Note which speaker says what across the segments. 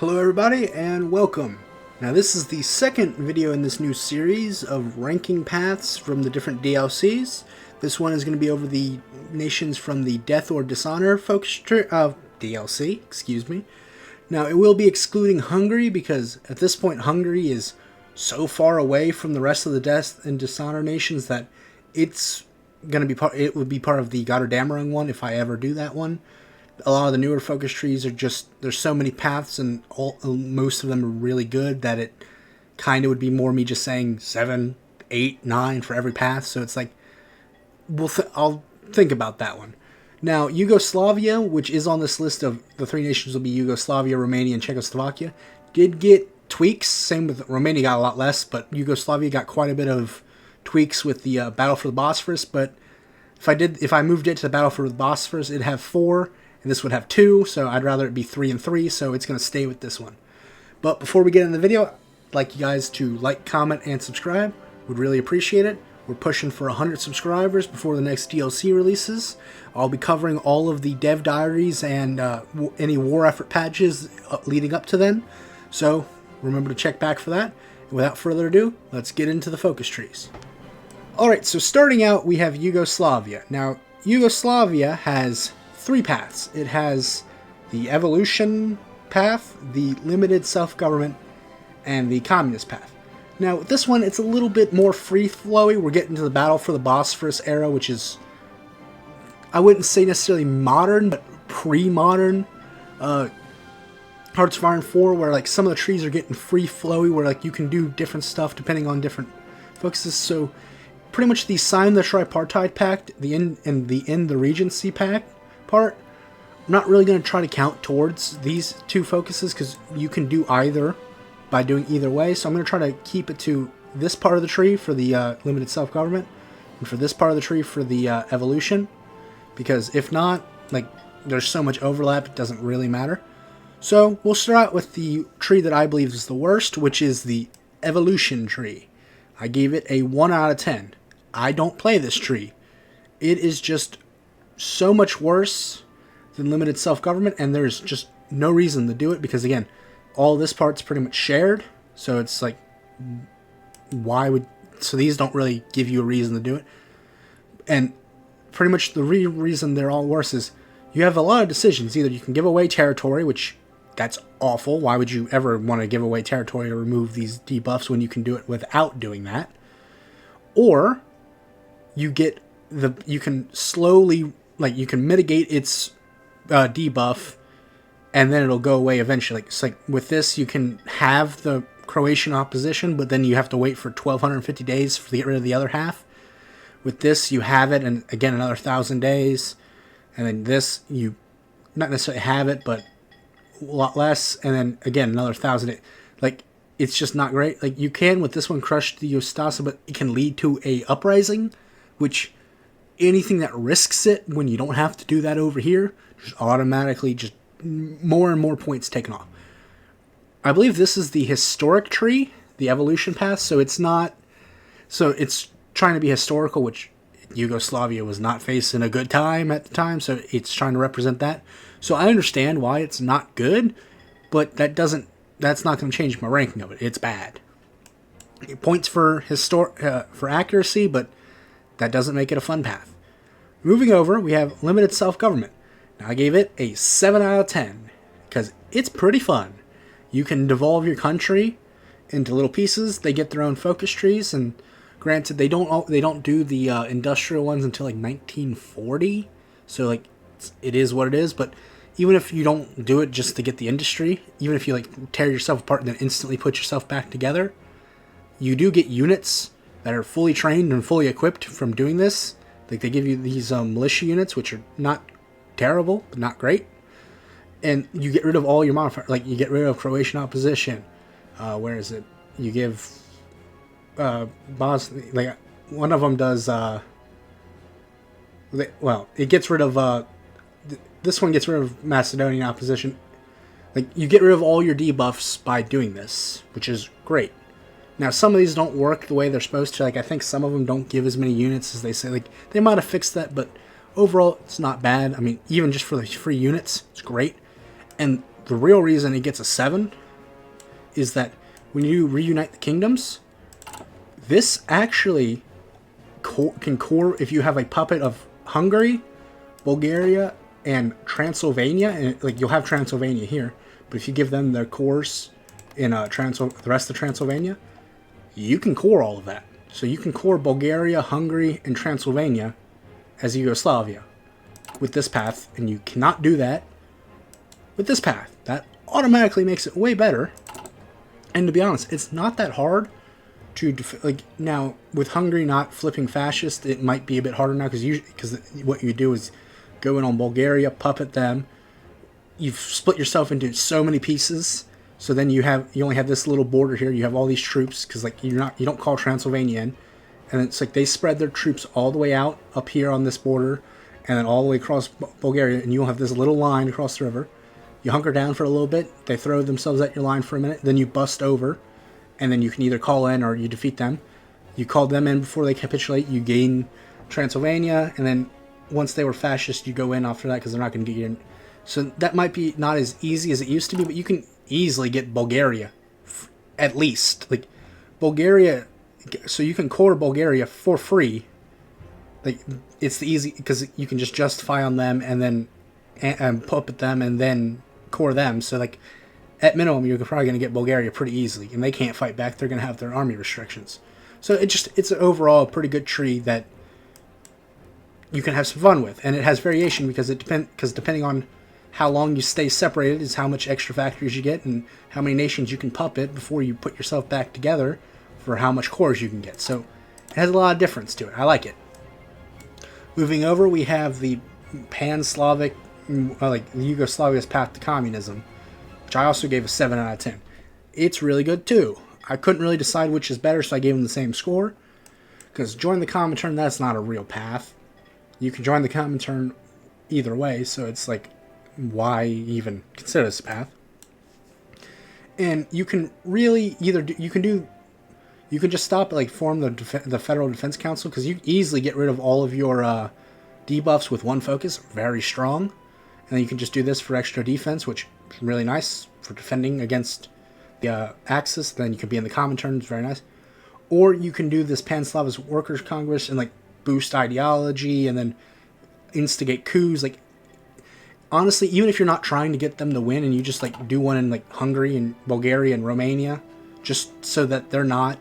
Speaker 1: Hello everybody and welcome. Now this is the second video in this new series of ranking paths from the different DLCs. This one is going to be over the nations from the Death or Dishonor DLC, excuse me. Now it will be excluding Hungary because at this point Hungary is so far away from the rest of the Death and Dishonor nations that it's going to be it would be part of the Gotterdammerung one if I ever do that one. A lot of the newer focus trees are just, there's so many paths and most of them are really good that it kind of would be more me just saying 7, 8, 9 for every path. So it's like, I'll think about that one. Now, Yugoslavia, which is on this list of the three nations will be Yugoslavia, Romania, and Czechoslovakia, did get tweaks. Same with Romania, got a lot less, but Yugoslavia got quite a bit of tweaks with the Battle for the Bosphorus. But if I moved it to the Battle for the Bosphorus, it'd have 4. And this would have 2, so I'd rather it be 3 and 3, so it's going to stay with this one. But before we get into the video, I'd like you guys to like, comment, and subscribe. Would really appreciate it. We're pushing for 100 subscribers before the next DLC releases. I'll be covering all of the dev diaries and any war effort patches leading up to then. So remember to check back for that. And without further ado, let's get into the focus trees. Alright, so starting out we have Yugoslavia. Now, Yugoslavia has 3 paths. It has the evolution path, the limited self-government, and the communist path. Now, with this one, it's a little bit more free-flowy. We're getting to the Battle for the Bosphorus era, which is, I wouldn't say necessarily modern, but pre-modern. Hearts of Iron 4, where like some of the trees are getting free-flowy, where like you can do different stuff depending on different focuses. So, pretty much the Sign the Tripartite Pact, the End the Regency Pact part, I'm not really going to try to count towards these 2 focuses because you can do either by doing either way. So I'm going to try to keep it to this part of the tree for the limited self-government and for this part of the tree for the evolution, because if not, like, there's so much overlap it doesn't really matter. So we'll start out with the tree that I believe is the worst, which is the evolution tree. I gave it a 1 out of 10. I don't play this tree. It is just so much worse than limited self-government, and there's just no reason to do it because, again, all this part's pretty much shared, so it's like, so these don't really give you a reason to do it. And pretty much the reason they're all worse is you have a lot of decisions. Either you can give away territory, which that's awful. Why would you ever want to give away territory to remove these debuffs when you can do it without doing that? Or you can slowly, like, you can mitigate its debuff, and then it'll go away eventually. It's like with this, you can have the Croatian opposition, but then you have to wait for 1,250 days to get rid of the other half. With this, you have it, and again, another 1,000 days. And then this, you not necessarily have it, but a lot less. And then again, another 1,000. Like, it's just not great. Like, you can, with this one, crush the Ustasa, but it can lead to a uprising, which anything that risks it when you don't have to do that over here, just automatically just more and more points taken off. I believe this is the historic tree, the evolution path, so it's trying to be historical, which Yugoslavia was not facing a good time at the time, so it's trying to represent that. So I understand why it's not good, but that's not going to change my ranking of it. It's bad. It points for accuracy, but that doesn't make it a fun path. Moving over, we have limited self-government. Now, I gave it a 7 out of 10 because it's pretty fun. You can devolve your country into little pieces. They get their own focus trees, and granted, they don't do the industrial ones until like 1940. So like, it is what it is. But even if you don't do it just to get the industry, even if you like tear yourself apart and then instantly put yourself back together, you do get units that are fully trained and fully equipped from doing this. Like, they give you these militia units, which are not terrible, but not great. And you get rid of all your modifiers. Like, you get rid of Croatian opposition. Where is it? You give like, one of them does, it gets rid of, this one gets rid of Macedonian opposition. Like, you get rid of all your debuffs by doing this, which is great. Now, some of these don't work the way they're supposed to. Like, I think some of them don't give as many units as they say. Like, they might have fixed that, but overall, it's not bad. I mean, even just for the free units, it's great. And the real reason it gets a 7 is that when you reunite the kingdoms, this actually can core if you have a puppet of Hungary, Bulgaria, and Transylvania, and like you'll have Transylvania here, but if you give them their cores in the rest of Transylvania, you can core all of that. So you can core Bulgaria, Hungary, and Transylvania as Yugoslavia with this path, and you cannot do that with this path. That automatically makes it way better. And to be honest, it's not that hard to like now with Hungary not flipping fascist. It might be a bit harder now because what you do is go in on Bulgaria, puppet them. You've split yourself into so many pieces. So then you only have this little border here. You have all these troops because like you don't call Transylvania in, and it's like they spread their troops all the way out up here on this border, and then all the way across Bulgaria, and you'll have this little line across the river. You hunker down for a little bit. They throw themselves at your line for a minute. Then you bust over, and then you can either call in or you defeat them. You call them in before they capitulate. You gain Transylvania, and then once they were fascist, you go in after that because they're not going to get you in. So that might be not as easy as it used to be, but you can easily get Bulgaria, at least. Like, Bulgaria, so you can core Bulgaria for free. Like, it's the easy, because you can just justify on them and then puppet them and then core them. So, like, at minimum, you're probably going to get Bulgaria pretty easily, and they can't fight back. They're going to have their army restrictions. So it's overall a pretty good tree that you can have some fun with, and it has variation because depending on how long you stay separated is how much extra factories you get and how many nations you can puppet before you put yourself back together for how much cores you can get. So it has a lot of difference to it. I like it. Moving over, we have the Pan-Slavic, like Yugoslavia's path to communism, which I also gave a 7 out of 10. It's really good too. I couldn't really decide which is better, so I gave them the same score. Because join the Comintern, that's not a real path. You can join the Comintern either way, so it's like, why even consider this a path? And you can really you can just stop like form the Federal Defense Council, because you easily get rid of all of your debuffs with one focus, very strong, and then you can just do this for extra defense, which is really nice for defending against the Axis. Then you can be in the Comintern, it's very nice. Or you can do this Pan-Slavic Workers' Congress and like boost ideology and then instigate coups. Like, honestly, even if you're not trying to get them to win and you just like do one in like Hungary and Bulgaria and Romania, just so that they're not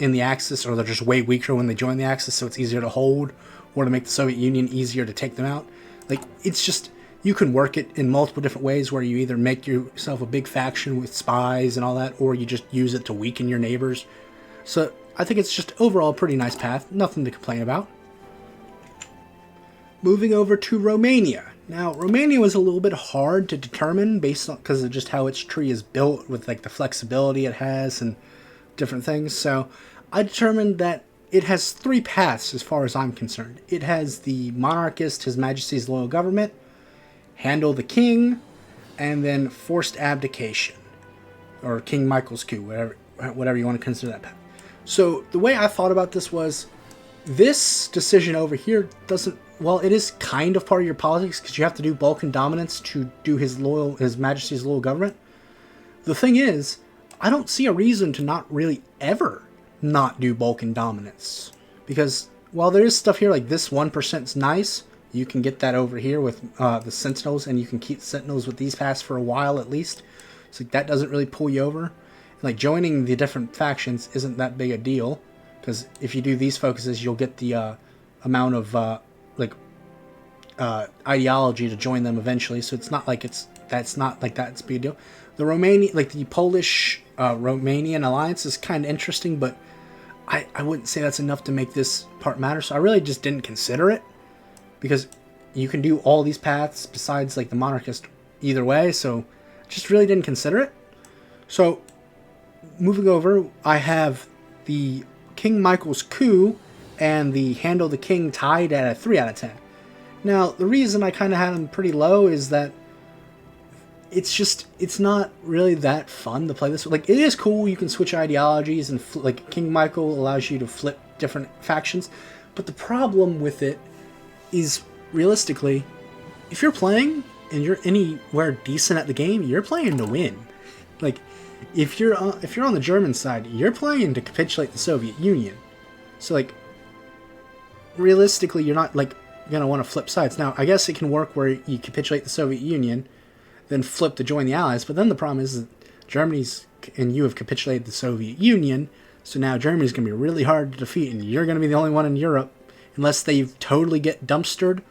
Speaker 1: in the Axis, or they're just way weaker when they join the Axis, so it's easier to hold, or to make the Soviet Union easier to take them out. Like, it's just, you can work it in multiple different ways, where you either make yourself a big faction with spies and all that, or you just use it to weaken your neighbors. So I think it's just overall a pretty nice path, nothing to complain about. Moving over to Romania. Now, Romania was a little bit hard to determine based on, because of just how its tree is built with like the flexibility it has and different things. So I determined that it has 3 paths as far as I'm concerned. It has the monarchist, His Majesty's loyal government, handle the king, and then forced abdication, or King Michael's coup, whatever you want to consider that path. So the way I thought about this was, this decision over here doesn't, well, it is kind of part of your politics because you have to do Balkan dominance to do His Majesty's loyal government. The thing is, I don't see a reason to not really ever not do Balkan dominance, because while there is stuff here like this 1% is nice, you can get that over here with the Sentinels, and you can keep Sentinels with these paths for a while at least. So that doesn't really pull you over. Like, joining the different factions isn't that big a deal, because if you do these focuses, you'll get the amount of ideology to join them eventually. So it's not like that's not like that's a big deal. The the Polish Romanian alliance is kind of interesting, but I wouldn't say that's enough to make this part matter. So I really just didn't consider it, because you can do all these paths besides like the monarchist either way. So just really didn't consider it. So moving over, I have the King Michael's coup and the handle the king tied at a 3 out of 10. Now, the reason I kind of had them pretty low is that it's not really that fun to play this. Like, it is cool, you can switch ideologies, and like King Michael allows you to flip different factions, but the problem with it is, realistically, if you're playing and you're anywhere decent at the game, you're playing to win. Like, if you're on the German side, you're playing to capitulate the Soviet Union. So, like, realistically, you're not, like, gonna want to flip sides. Now, I guess it can work where you capitulate the Soviet Union, then flip to join the Allies, but then the problem is that Germany's and you have capitulated the Soviet Union, so now Germany's gonna be really hard to defeat, and you're gonna be the only one in Europe, unless they totally get dumpstered.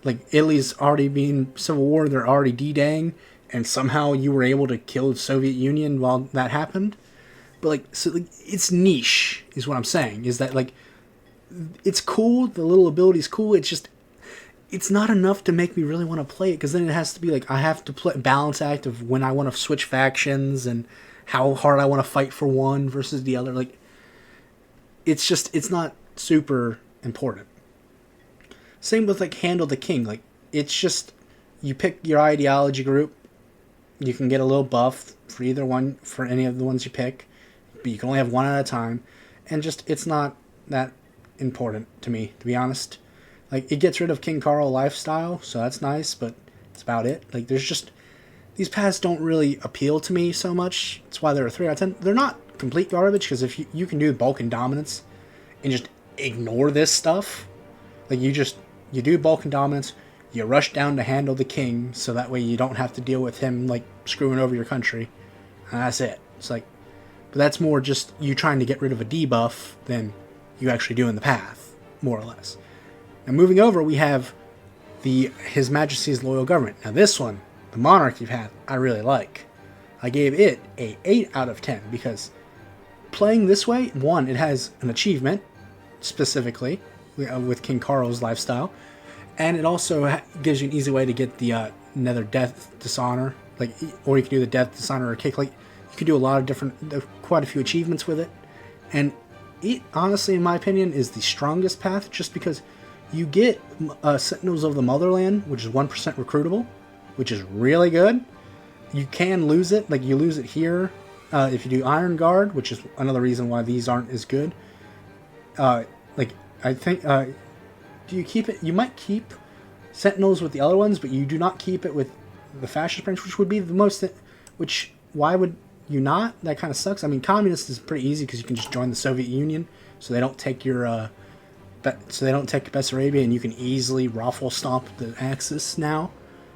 Speaker 1: Like, Italy's already been civil war, they're already D-Daying, and somehow you were able to kill the Soviet Union while that happened. But, like, so, like, it's niche, is what I'm saying, is that, like, it's cool, the little ability's cool, it's just, it's not enough to make me really want to play it, because then it has to be, like, I have to play balance act of when I want to switch factions, and how hard I want to fight for one versus the other. Like, it's just, it's not super important. Same with, like, Handle the King. Like, it's just, you pick your ideology group, you can get a little buff for either one, for any of the ones you pick, but you can only have one at a time, and just, it's not that important to me, to be honest. Like, it gets rid of King Carl lifestyle, so that's nice, but that's about it. Like, there's just, these paths don't really appeal to me so much. That's why they're a 3 out of 10. They're not complete garbage, because if you can do Balkan Dominance and just ignore this stuff, like, you do Balkan Dominance, you rush down to Handle the King, so that way you don't have to deal with him, like, screwing over your country, and that's it. It's like, but that's more just you trying to get rid of a debuff than you actually doing the path, more or less. Now, moving over, we have His Majesty's Loyal Government. Now, this one, the monarchy path, I really like. I gave it a 8 out of 10, because playing this way, one, it has an achievement, specifically, with King Carl's lifestyle, and it also gives you an easy way to get the Nether Death Dishonor, like, or you can do the Death Dishonor or Kick. Like, you can do a lot of different, quite a few achievements with it, and it, honestly, in my opinion, is the strongest path, just because you get Sentinels of the Motherland, which is 1% recruitable, which is really good. You can lose it, like, you lose it here if you do Iron Guard, which is another reason why these aren't as good. Like, I think, do you keep it? You might keep Sentinels with the other ones, but you do not keep it with the Fascist branch, which would be the most, which, why would you not? That kind of sucks. I mean, Communist is pretty easy, because you can just join the Soviet Union, so they don't take your, so they don't take Bessarabia, and you can easily raffle stomp the Axis now,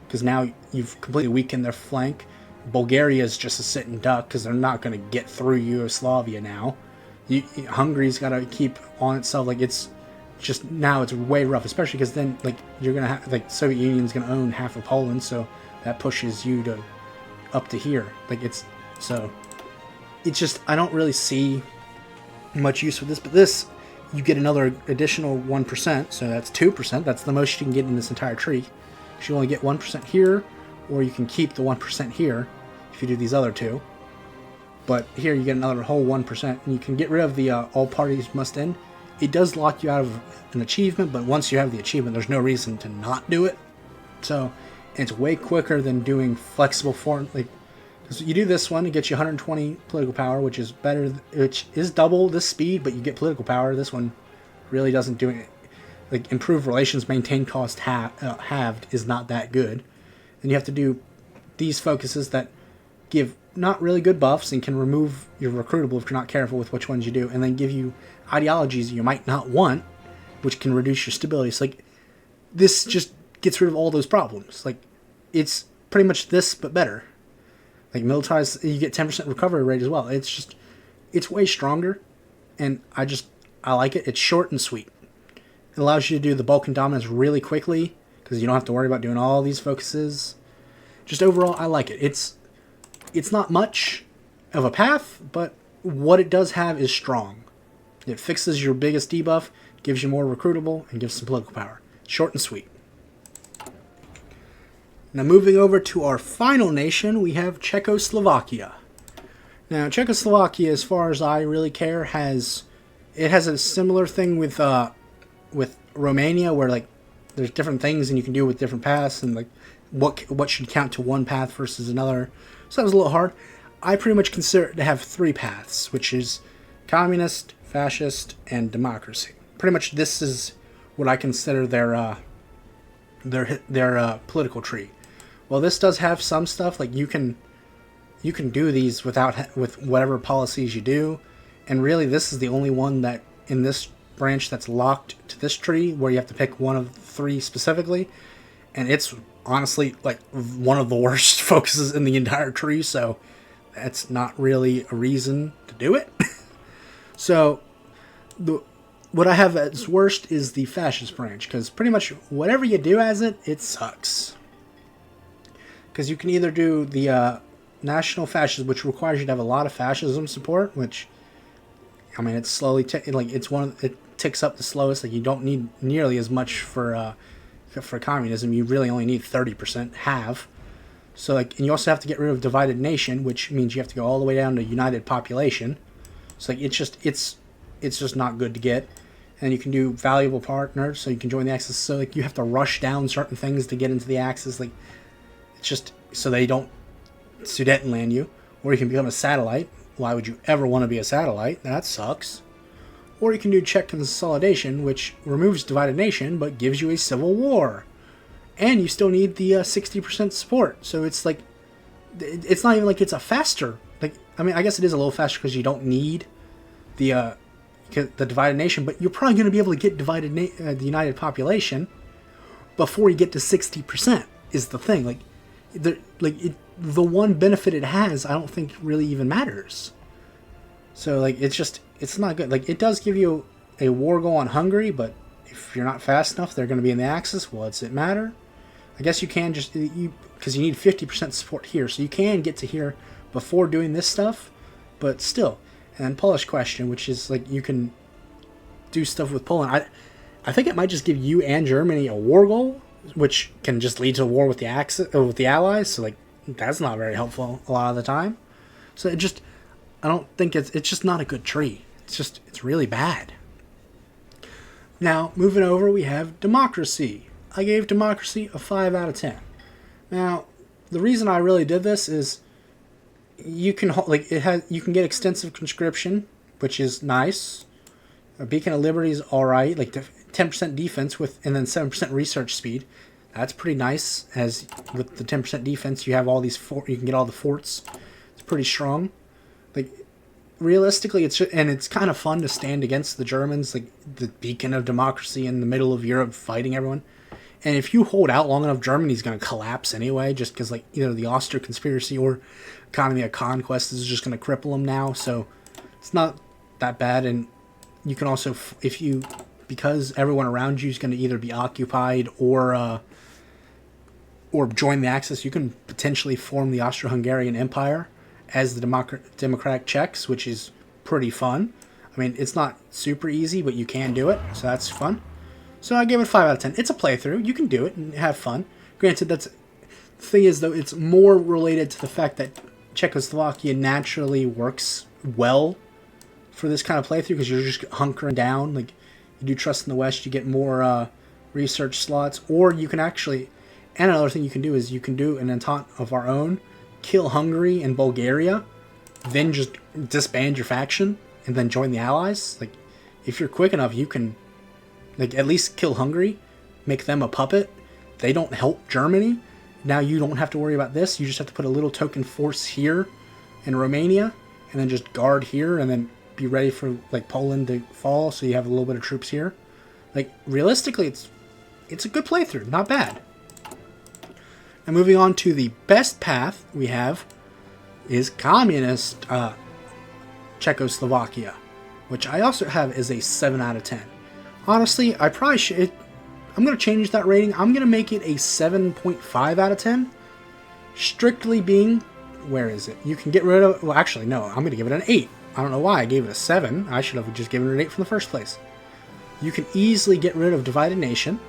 Speaker 1: because now you've completely weakened their flank. Bulgaria is just a sitting duck, because they're not going to get through Yugoslavia now. Hungary's got to keep on itself. Like, it's just, now it's way rough, especially because then, like, you're going to have, like, Soviet Union's going to own half of Poland, so that pushes you to up to here. Like, it's, so it's just, I don't really see much use for this, but this, you get another additional 1%, so that's 2%. That's the most you can get in this entire tree. You only get 1% here, or you can keep the 1% here if you do these other two. But here you get another whole 1%, and you can get rid of the all parties must end. It does lock you out of an achievement, but once you have the achievement, there's no reason to not do it. So it's way quicker than doing flexible form. Like, so you do this one, it gets you 120 political power, which is better, which is double the speed, but you get political power. This one really doesn't do it. Like, improved relations, maintain cost halved is not that good. Then you have to do these focuses that give not really good buffs and can remove your recruitable if you're not careful with which ones you do, and then give you ideologies you might not want, which can reduce your stability. So, like, this just gets rid of all those problems. Like, it's pretty much this, but better. Like, militarized, you get 10% recovery rate as well. It's just, it's way stronger, and I like it. It's short and sweet. It allows you to do the Balkan Dominance really quickly, because you don't have to worry about doing all these focuses. Just overall, I like it. It's not much of a path, but what it does have is strong. It fixes your biggest debuff, gives you more recruitable, and gives some political power. Short and sweet. Now, moving over to our final nation, we have Czechoslovakia. Now, Czechoslovakia, as far as I really care, has a similar thing with Romania, where, like, there's different things and you can do with different paths, and, like, what should count to one path versus another. So that was a little hard. I pretty much consider it to have 3 paths, which is communist, fascist, and democracy. Pretty much this is what I consider their political tree. Well, this does have some stuff, like you can do these with whatever policies you do, and really this is the only one that in this branch that's locked to this tree, where you have to pick one of 3 specifically, and it's honestly like one of the worst focuses in the entire tree, so that's not really a reason to do it. So what I have as worst is the fascist branch, because pretty much whatever you do as it sucks. Because you can either do the national fascism, which requires you to have a lot of fascism support, which, I mean, it's slowly it ticks up the slowest. Like, you don't need nearly as much for communism. You really only need 30% have. So, like, and you also have to get rid of divided nation, which means you have to go all the way down to united population. So, like, it's just not good to get. And you can do valuable partners, so you can join the Axis. So, like, you have to rush down certain things to get into the Axis. Like, it's just so they don't Sudetenland you. Or you can become a satellite. Why would you ever want to be a satellite? That sucks. Or you can do Czech consolidation, which removes divided nation, but gives you a civil war. And you still need the 60% support. So it's like, it's not even like it's a faster, like, I mean, I guess it is a little faster because you don't need the divided nation, but you're probably going to be able to get the united population before you get to 60% is the thing. Like, the one benefit it has, I don't think really even matters. So, like, it's not good. Like, it does give you a war goal on Hungary, but if you're not fast enough, they're going to be in the Axis. Well, does it matter? I guess you can just, because you need 50% support here, so you can get to here before doing this stuff, but still. And then Polish question, which is, like, you can do stuff with Poland. I think it might just give you and Germany a war goal, which can just lead to a war with the Axis, with the Allies. So, like, that's not very helpful a lot of the time. So I don't think it's just not a good tree. It's really bad. Now, moving over, we have democracy. I gave democracy a 5 out of 10. Now, the reason I really did this is you can get extensive conscription, which is nice. A Beacon of Liberty is all right, like 10% defense and then 7% research speed. That's pretty nice. As with the 10% defense, you have all these you can get all the forts. It's pretty strong. Like, realistically, it's kind of fun to stand against the Germans, like the beacon of democracy in the middle of Europe, fighting everyone. And if you hold out long enough, Germany's going to collapse anyway, just because, like, either the Austro conspiracy or economy of conquest is just going to cripple them now. So it's not that bad. And you can also, because everyone around you is going to either be occupied or join the Axis, you can potentially form the Austro-Hungarian Empire as the Democratic Czechs, which is pretty fun. I mean, it's not super easy, but you can do it, so that's fun. So I gave it 5 out of 10. It's a playthrough. You can do it and have fun. Granted, the thing is, though, it's more related to the fact that Czechoslovakia naturally works well for this kind of playthrough, because you're just hunkering down. Like, you do Trust in the West, you get more research slots, or you can actually, and another thing you can do is you can do an Entente of our own, kill Hungary and Bulgaria, then just disband your faction and then join the Allies. Like, if you're quick enough, you can, like, at least kill Hungary, make them a puppet. They don't help Germany. Now you don't have to worry about this. You just have to put a little token force here in Romania and then just guard here and then be ready for, like, Poland to fall, so you have a little bit of troops here. Like, realistically, it's a good playthrough. Not bad. And moving on to the best path we have is communist Czechoslovakia, which I also have as a 7 out of 10. Honestly, I probably should. I'm going to change that rating. I'm going to make it a 7.5 out of 10. Strictly being, where is it? You can get rid of, well, actually, no, I'm going to give it an 8. I don't know why I gave it a 7. I should have just given it an 8 from the first place. You can easily get rid of divided nation,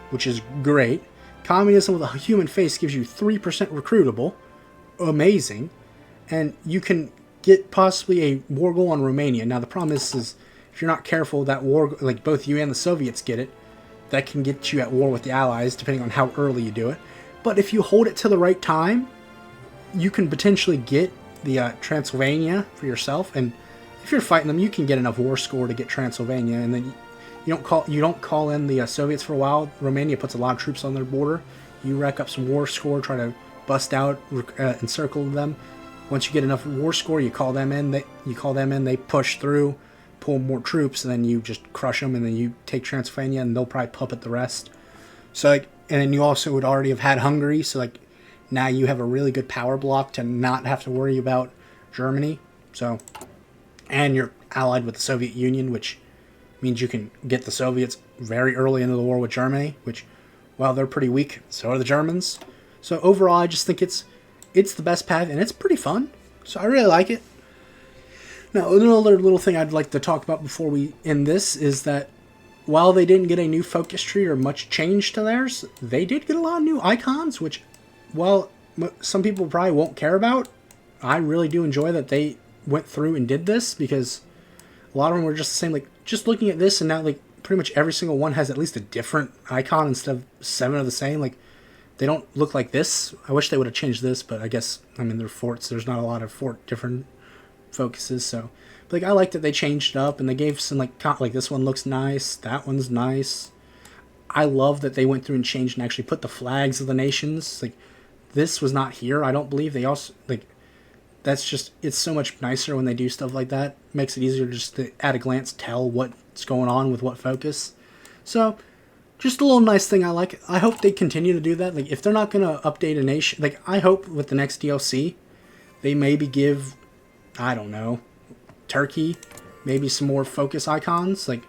Speaker 1: which is great. Communism with a human face gives you 3% recruitable. Amazing. And you can get possibly a war goal on Romania. Now, the problem is if you're not careful, that war, like both you and the Soviets get it, that can get you at war with the Allies, depending on how early you do it. But if you hold it to the right time, you can potentially get the Transylvania for yourself. And if you're fighting them, you can get enough war score to get Transylvania, and then you don't call in the Soviets for a while. Romania puts a lot of troops on their border. you rack up some war score, try to bust out, encircle them. Once you get enough war score, you call them in. They push through, pull more troops, and then you just crush them, and then you take Transylvania, and they'll probably puppet the rest. So, like, and then you also would already have had Hungary, so, like, now you have a really good power block to not have to worry about Germany. So, and you're allied with the Soviet Union, which means you can get the Soviets very early into the war with Germany, which, well, they're pretty weak, so are the Germans. So overall, I just think it's the best path, and it's pretty fun. So I really like it. Now, another little thing I'd like to talk about before we end this is that while they didn't get a new focus tree or much change to theirs, they did get a lot of new icons, which, while some people probably won't care about, I really do enjoy that they went through and did this, because a lot of them were just the same. Like, just looking at this, and now, like, pretty much every single one has at least a different icon instead of 7 of the same. Like, they don't look like this. I wish they would have changed this, but I guess, I mean, they're forts. There's not a lot of fort different focuses, so. But, like, I like that they changed it up, and they gave some, like this one looks nice. That one's nice. I love that they went through and changed and actually put the flags of the nations. Like, this was not here, I don't believe. They also, like, that's just, it's so much nicer when they do stuff like that. Makes it easier just to, at a glance, tell what's going on with what focus. So, just a little nice thing I like. I hope they continue to do that. Like, if they're not going to update a nation, like, I hope with the next DLC, they maybe give, I don't know, Turkey maybe some more focus icons. Like,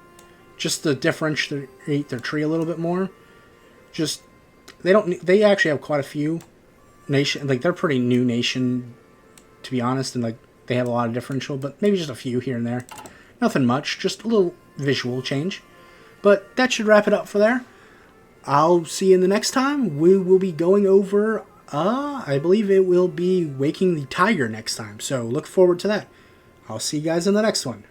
Speaker 1: just to differentiate their tree a little bit more. Just, they actually have quite a few nation, like, they're a pretty new nation, to be honest, and, like, they have a lot of differential, but maybe just a few here and there. Nothing much, just a little visual change. But that should wrap it up for there. I'll see you in the next time. We will be going over, I believe it will be Waking the Tiger next time, so look forward to that. I'll see you guys in the next one.